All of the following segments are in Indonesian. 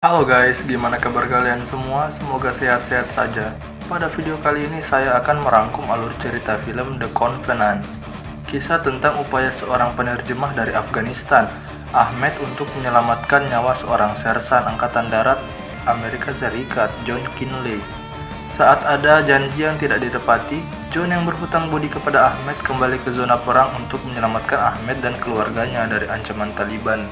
Halo guys, gimana kabar kalian semua? Semoga sehat-sehat saja. Pada video kali ini saya akan merangkum alur cerita film The Covenant. Kisah tentang upaya seorang penerjemah dari Afghanistan, Ahmed, untuk menyelamatkan nyawa seorang sersan Angkatan Darat Amerika Serikat, John Kinley. Saat ada janji yang tidak ditepati, John yang berhutang budi kepada Ahmed kembali ke zona perang untuk menyelamatkan Ahmed dan keluarganya dari ancaman Taliban.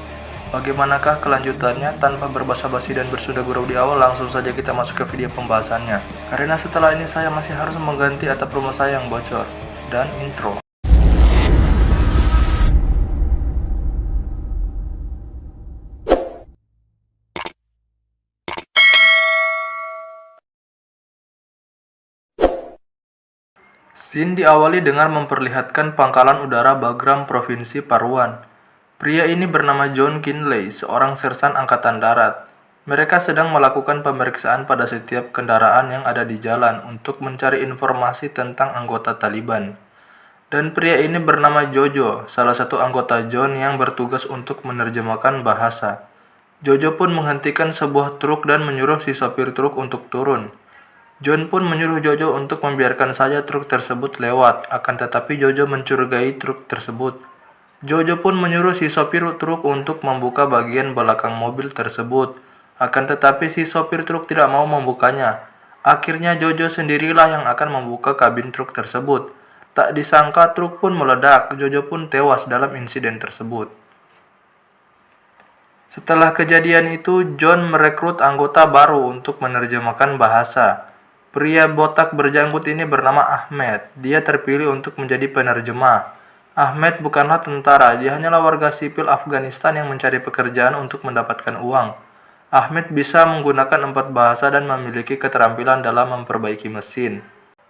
Bagaimanakah kelanjutannya? Tanpa berbasa-basi dan bersunda gurau di awal, langsung saja kita masuk ke video pembahasannya. Karena setelah ini saya masih harus mengganti atap rumah saya yang bocor. Dan intro. Scene diawali dengan memperlihatkan pangkalan udara Bagram, Provinsi Parwan. Pria ini bernama John Kinley, seorang sersan Angkatan Darat. Mereka sedang melakukan pemeriksaan pada setiap kendaraan yang ada di jalan untuk mencari informasi tentang anggota Taliban. Dan pria ini bernama Jojo, salah satu anggota John yang bertugas untuk menerjemahkan bahasa. Jojo pun menghentikan sebuah truk dan menyuruh si sopir truk untuk turun. John pun menyuruh Jojo untuk membiarkan saja truk tersebut lewat, akan tetapi Jojo mencurigai truk tersebut. Jojo pun menyuruh si sopir truk untuk membuka bagian belakang mobil tersebut. Akan tetapi si sopir truk tidak mau membukanya. Akhirnya Jojo sendirilah yang akan membuka kabin truk tersebut. Tak disangka truk pun meledak. Jojo pun tewas dalam insiden tersebut. Setelah kejadian itu, John merekrut anggota baru untuk menerjemahkan bahasa. Pria botak berjanggut ini bernama Ahmed. Dia terpilih untuk menjadi penerjemah. Ahmed bukanlah tentara, dia hanyalah warga sipil Afghanistan yang mencari pekerjaan untuk mendapatkan uang. Ahmed bisa menggunakan 4 bahasa dan memiliki keterampilan dalam memperbaiki mesin.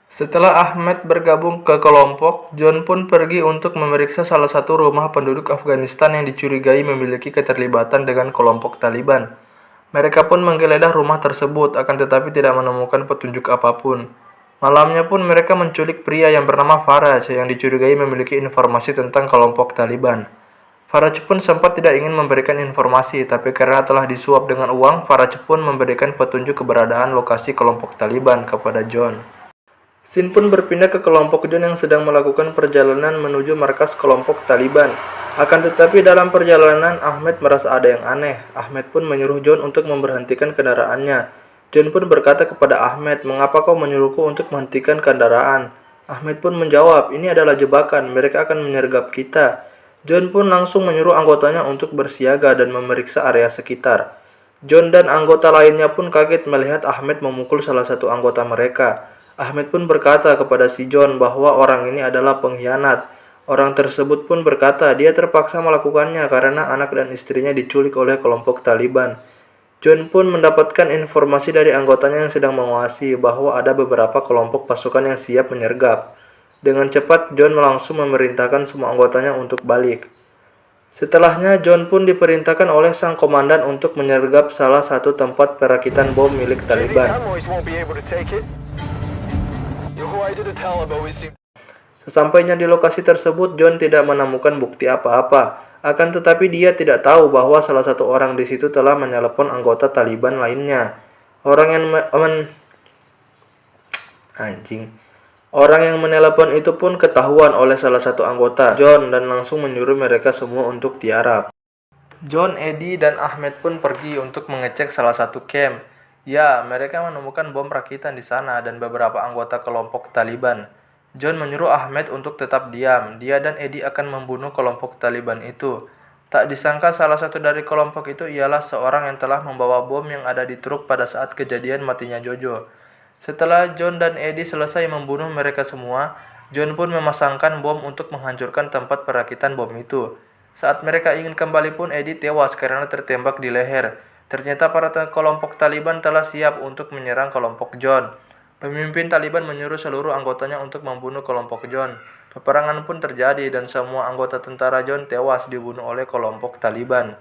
Setelah Ahmed bergabung ke kelompok, John pun pergi untuk memeriksa salah satu rumah penduduk Afghanistan yang dicurigai memiliki keterlibatan dengan kelompok Taliban. Mereka pun menggeledah rumah tersebut, akan tetapi tidak menemukan petunjuk apapun. Malamnya pun mereka menculik pria yang bernama Faraj yang dicurigai memiliki informasi tentang kelompok Taliban. Faraj pun sempat tidak ingin memberikan informasi, tapi karena telah disuap dengan uang, Faraj pun memberikan petunjuk keberadaan lokasi kelompok Taliban kepada John. Scene pun berpindah ke kelompok John yang sedang melakukan perjalanan menuju markas kelompok Taliban. Akan tetapi dalam perjalanan, Ahmed merasa ada yang aneh. Ahmed pun menyuruh John untuk memberhentikan kendaraannya. John pun berkata kepada Ahmed, "Mengapa kau menyuruhku untuk menghentikan kendaraan?" Ahmed pun menjawab, "Ini adalah jebakan, mereka akan menyergap kita." John pun langsung menyuruh anggotanya untuk bersiaga dan memeriksa area sekitar. John dan anggota lainnya pun kaget melihat Ahmed memukul salah satu anggota mereka. Ahmed pun berkata kepada si John bahwa orang ini adalah pengkhianat. Orang tersebut pun berkata dia terpaksa melakukannya karena anak dan istrinya diculik oleh kelompok Taliban. John pun mendapatkan informasi dari anggotanya yang sedang menguasai bahwa ada beberapa kelompok pasukan yang siap menyergap. Dengan cepat, John langsung memerintahkan semua anggotanya untuk balik. Setelahnya, John pun diperintahkan oleh sang komandan untuk menyergap salah satu tempat perakitan bom milik Taliban. Sesampainya di lokasi tersebut, John tidak menemukan bukti apa-apa. Akan tetapi dia tidak tahu bahwa salah satu orang di situ telah menelpon anggota Taliban lainnya. Orang yang menelepon itu pun ketahuan oleh salah satu anggota John dan langsung menyuruh mereka semua untuk tiarap. John, Eddie, dan Ahmed pun pergi untuk mengecek salah satu camp. Ya, mereka menemukan bom rakitan di sana dan beberapa anggota kelompok Taliban. John menyuruh Ahmed untuk tetap diam. Dia dan Eddie akan membunuh kelompok Taliban itu. Tak disangka salah satu dari kelompok itu ialah seorang yang telah membawa bom yang ada di truk pada saat kejadian matinya Jojo. Setelah John dan Eddie selesai membunuh mereka semua, John pun memasangkan bom untuk menghancurkan tempat perakitan bom itu. Saat mereka ingin kembali pun Eddie tewas karena tertembak di leher. Ternyata para kelompok Taliban telah siap untuk menyerang kelompok John. Pemimpin Taliban menyuruh seluruh anggotanya untuk membunuh kelompok John. Peperangan pun terjadi dan semua anggota tentara John tewas dibunuh oleh kelompok Taliban.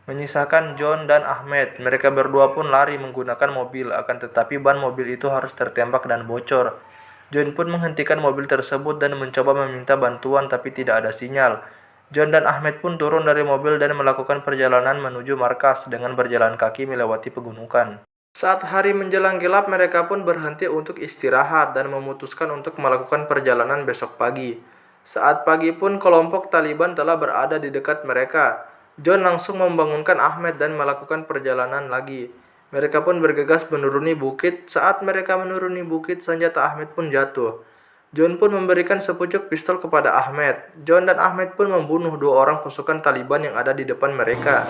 Menyisakan John dan Ahmed, mereka berdua pun lari menggunakan mobil, akan tetapi ban mobil itu harus tertembak dan bocor. John pun menghentikan mobil tersebut dan mencoba meminta bantuan tapi tidak ada sinyal. John dan Ahmed pun turun dari mobil dan melakukan perjalanan menuju markas dengan berjalan kaki melewati pegunungan. Saat hari menjelang gelap, mereka pun berhenti untuk istirahat dan memutuskan untuk melakukan perjalanan besok pagi. Saat pagi pun kelompok Taliban telah berada di dekat mereka. John langsung membangunkan Ahmed dan melakukan perjalanan lagi. Mereka pun bergegas menuruni bukit. Saat mereka menuruni bukit, senjata Ahmed pun jatuh. John pun memberikan sepucuk pistol kepada Ahmed. John dan Ahmed pun membunuh 2 orang pasukan Taliban yang ada di depan mereka.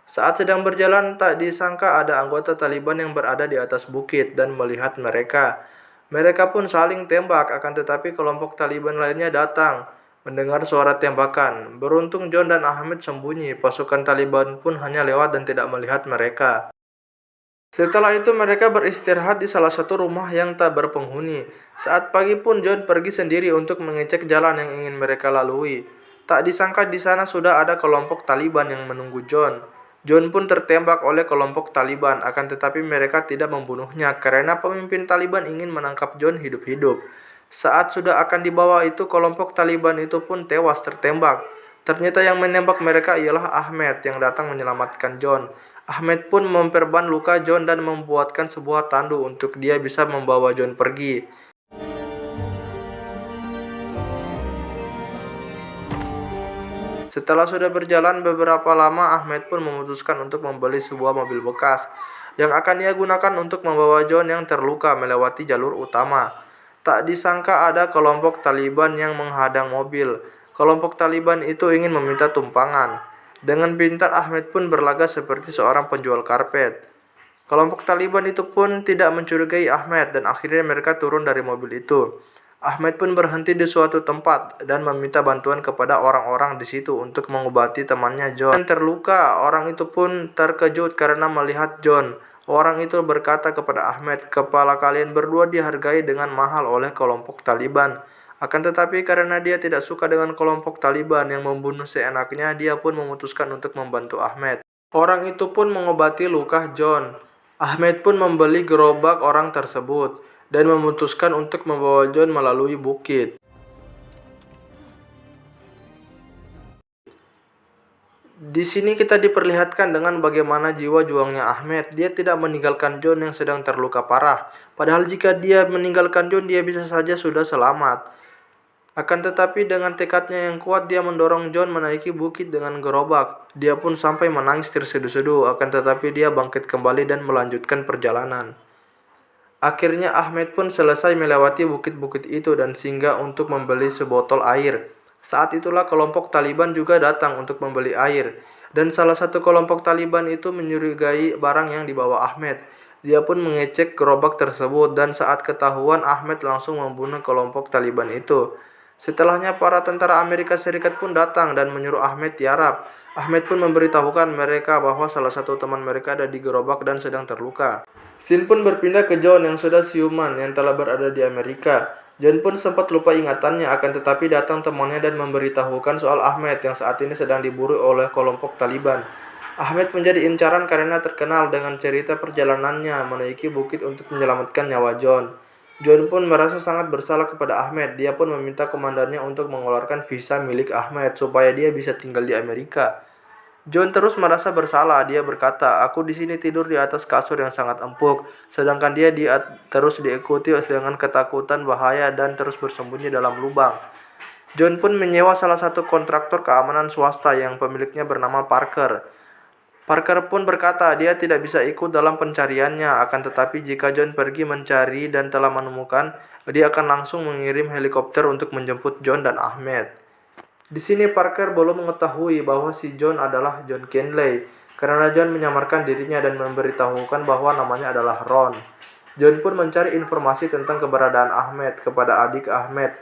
Saat sedang berjalan, tak disangka ada anggota Taliban yang berada di atas bukit dan melihat mereka. Mereka pun saling tembak, akan tetapi kelompok Taliban lainnya datang. Mendengar suara tembakan, beruntung John dan Ahmed sembunyi. Pasukan Taliban pun hanya lewat dan tidak melihat mereka. Setelah itu mereka beristirahat di salah satu rumah yang tak berpenghuni. Saat pagi pun John pergi sendiri untuk mengecek jalan yang ingin mereka lalui. Tak disangka di sana sudah ada kelompok Taliban yang menunggu John. John pun tertembak oleh kelompok Taliban, akan tetapi mereka tidak membunuhnya karena pemimpin Taliban ingin menangkap John hidup-hidup. Saat sudah akan dibawa itu, kelompok Taliban itu pun tewas tertembak. Ternyata yang menembak mereka ialah Ahmed yang datang menyelamatkan John. Ahmed pun memperban luka John dan membuatkan sebuah tandu untuk dia bisa membawa John pergi. Setelah sudah berjalan beberapa lama, Ahmed pun memutuskan untuk membeli sebuah mobil bekas yang akan ia gunakan untuk membawa John yang terluka melewati jalur utama. Tak disangka ada kelompok Taliban yang menghadang mobil. Kelompok Taliban itu ingin meminta tumpangan. Dengan pintar, Ahmed pun berlagak seperti seorang penjual karpet. Kelompok Taliban itu pun tidak mencurigai Ahmed dan akhirnya mereka turun dari mobil itu. Ahmed pun berhenti di suatu tempat dan meminta bantuan kepada orang-orang di situ untuk mengobati temannya John yang terluka. Orang itu pun terkejut karena melihat John. Orang itu berkata kepada Ahmed, "Kepala kalian berdua dihargai dengan mahal oleh kelompok Taliban." Akan tetapi karena dia tidak suka dengan kelompok Taliban yang membunuh seenaknya, dia pun memutuskan untuk membantu Ahmed. Orang itu pun mengobati luka John. Ahmed pun membeli gerobak orang tersebut dan memutuskan untuk membawa John melalui bukit. Di sini kita diperlihatkan dengan bagaimana jiwa juangnya Ahmed. Dia tidak meninggalkan John yang sedang terluka parah. Padahal jika dia meninggalkan John, dia bisa saja sudah selamat. Akan tetapi dengan tekadnya yang kuat, dia mendorong John menaiki bukit dengan gerobak. Dia pun sampai menangis terseduh-seduh. Akan tetapi dia bangkit kembali dan melanjutkan perjalanan. Akhirnya Ahmed pun selesai melewati bukit-bukit itu dan singgah untuk membeli sebotol air. Saat itulah kelompok Taliban juga datang untuk membeli air. Dan salah satu kelompok Taliban itu mencurigai barang yang dibawa Ahmed. Dia pun mengecek gerobak tersebut dan saat ketahuan, Ahmed langsung membunuh kelompok Taliban itu. Setelahnya para tentara Amerika Serikat pun datang dan menyuruh Ahmed tiarap. Ahmed pun memberitahukan mereka bahwa salah satu teman mereka ada di gerobak dan sedang terluka. Scene pun berpindah ke John yang sudah siuman yang telah berada di Amerika. John pun sempat lupa ingatannya, akan tetapi datang temannya dan memberitahukan soal Ahmed yang saat ini sedang diburu oleh kelompok Taliban. Ahmed menjadi incaran karena terkenal dengan cerita perjalanannya menaiki bukit untuk menyelamatkan nyawa John. John pun merasa sangat bersalah kepada Ahmed. Dia pun meminta komandannya untuk mengeluarkan visa milik Ahmed supaya dia bisa tinggal di Amerika. John terus merasa bersalah. Dia berkata, "Aku di sini tidur di atas kasur yang sangat empuk." Sedangkan dia terus diikuti dengan ketakutan bahaya dan terus bersembunyi dalam lubang. John pun menyewa salah satu kontraktor keamanan swasta yang pemiliknya bernama Parker. Parker pun berkata dia tidak bisa ikut dalam pencariannya, akan tetapi jika John pergi mencari dan telah menemukan, dia akan langsung mengirim helikopter untuk menjemput John dan Ahmed. Di sini Parker belum mengetahui bahwa si John adalah John Kenley, karena John menyamarkan dirinya dan memberitahukan bahwa namanya adalah Ron. John pun mencari informasi tentang keberadaan Ahmed kepada adik Ahmed.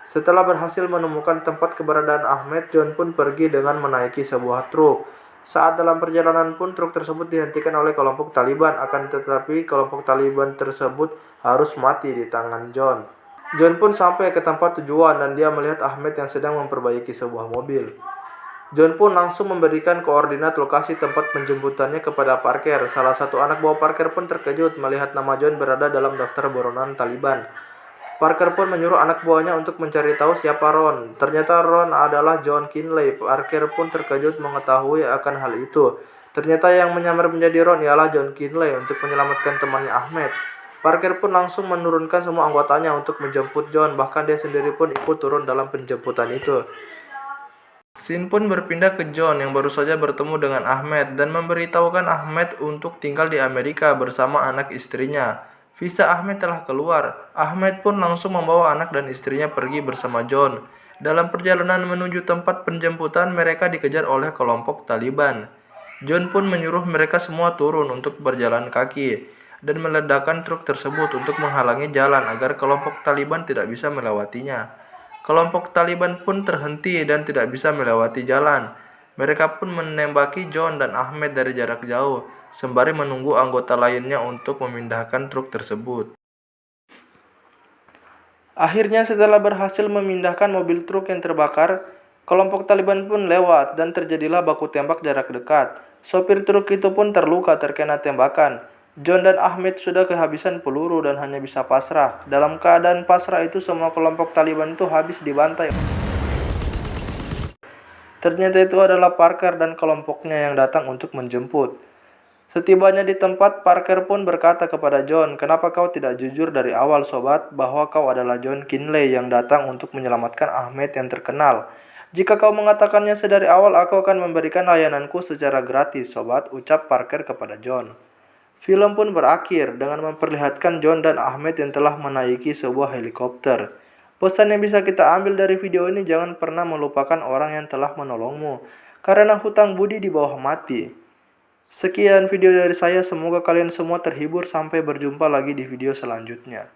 Setelah berhasil menemukan tempat keberadaan Ahmed, John pun pergi dengan menaiki sebuah truk. Saat dalam perjalanan pun truk tersebut dihentikan oleh kelompok Taliban, akan tetapi kelompok Taliban tersebut harus mati di tangan John. John pun sampai ke tempat tujuan dan dia melihat Ahmed yang sedang memperbaiki sebuah mobil. John pun langsung memberikan koordinat lokasi tempat penjemputannya kepada Parker. Salah satu anak buah Parker pun terkejut melihat nama John berada dalam daftar buronan Taliban. Parker pun menyuruh anak buahnya untuk mencari tahu siapa Ron. Ternyata Ron adalah John Kinley. Parker pun terkejut mengetahui akan hal itu. Ternyata yang menyamar menjadi Ron ialah John Kinley untuk menyelamatkan temannya Ahmed. Parker pun langsung menurunkan semua anggotanya untuk menjemput John, bahkan dia sendiri pun ikut turun dalam penjemputan itu. Scene pun berpindah ke John yang baru saja bertemu dengan Ahmed dan memberitahukan Ahmed untuk tinggal di Amerika bersama anak istrinya. Visa Ahmed telah keluar. Ahmed pun langsung membawa anak dan istrinya pergi bersama John. Dalam perjalanan menuju tempat penjemputan, mereka dikejar oleh kelompok Taliban. John pun menyuruh mereka semua turun untuk berjalan kaki dan meledakkan truk tersebut untuk menghalangi jalan agar kelompok Taliban tidak bisa melewatinya. Kelompok Taliban pun terhenti dan tidak bisa melewati jalan. Mereka pun menembaki John dan Ahmed dari jarak jauh, sembari menunggu anggota lainnya untuk memindahkan truk tersebut. Akhirnya setelah berhasil memindahkan mobil truk yang terbakar, kelompok Taliban pun lewat dan terjadilah baku tembak jarak dekat. Sopir truk itu pun terluka terkena tembakan. John dan Ahmed sudah kehabisan peluru dan hanya bisa pasrah. Dalam keadaan pasrah itu, semua kelompok Taliban itu habis dibantai. Ternyata itu adalah Parker dan kelompoknya yang datang untuk menjemput. Setibanya di tempat, Parker pun berkata kepada John, "Kenapa kau tidak jujur dari awal, sobat, bahwa kau adalah John Kinley yang datang untuk menyelamatkan Ahmed yang terkenal? Jika kau mengatakannya sedari awal, aku akan memberikan layananku secara gratis, sobat," ucap Parker kepada John. Film pun berakhir dengan memperlihatkan John dan Ahmed yang telah menaiki sebuah helikopter. Pesan yang bisa kita ambil dari video ini, jangan pernah melupakan orang yang telah menolongmu, karena hutang budi di bawah mati. Sekian video dari saya, semoga kalian semua terhibur. Sampai berjumpa lagi di video selanjutnya.